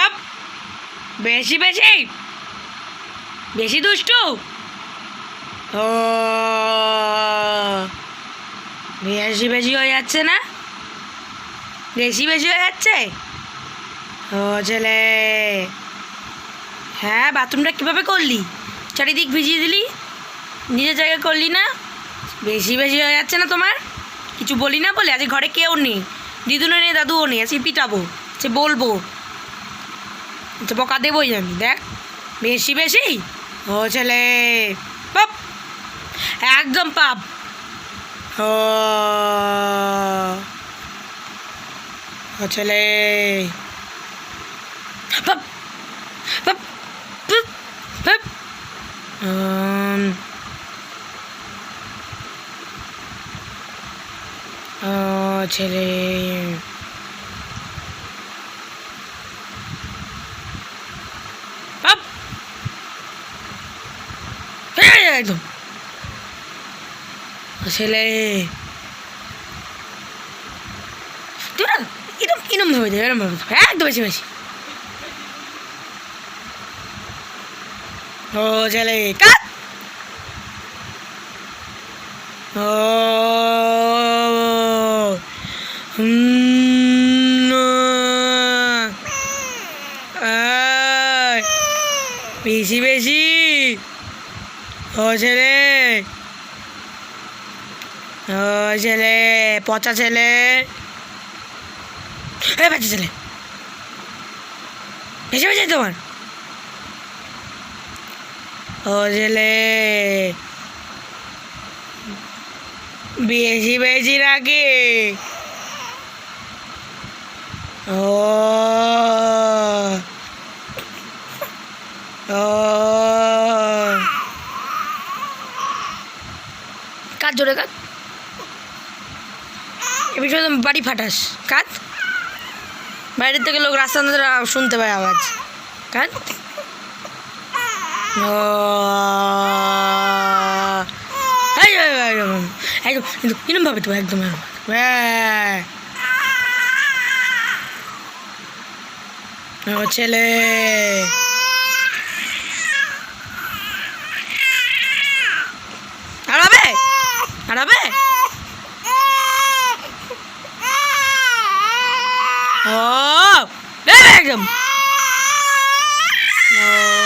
বাপ বেশি বেশি বেশি দুষ্টু। ও বেশি বেশি হয়ে যাচ্ছে না? বেশি বেশি হয়ে যাচ্ছে। ও ছেলে, হ্যাঁ বাথরুমটা কীভাবে করলি? চারিদিক ভিজিয়ে দিলি, নিজের জায়গায় করলি না? বেশি বেশি হয়ে যাচ্ছে না তোমার? কিছু বলি না বলে? আজকে ঘরে কেউ নেই, দিদুনও নেই, দাদুও নেই, আজকে পিটাবো, সে বলবো, আচ্ছা বকা দেবই আমি। দেখ বেশি বেশি। ও ছেলে পাপ, একদম পাপ। ও ও ছেলে পাপ পাপ পাপ পাপ। ও ছেলে পাপ একদম। ও ছেলে এরম এরম ভাবে দেবে, এরম ভাবে দেবে, একদম বেশি বেশি। ও ছেলে কাট। ও বেশি বেশি। ও ছেলে, ও ছেলে পচা ছেলে, বাচ্চা ছেলে, বেশি বেশি তোমার। ও ছেলে বেশি বেশি নাকি? ও ও কাজ জোরে কাজ, এ বিষয়ে বাড়ি ফাটাস। কাজ বাইরের থেকে লোক রাস্তা শুনতে পায় আওয়াজ। কাজ ও একদম এরম ভাবে তো একদম ও ছেলে আড়াবে আড়াবে। ও একদম ও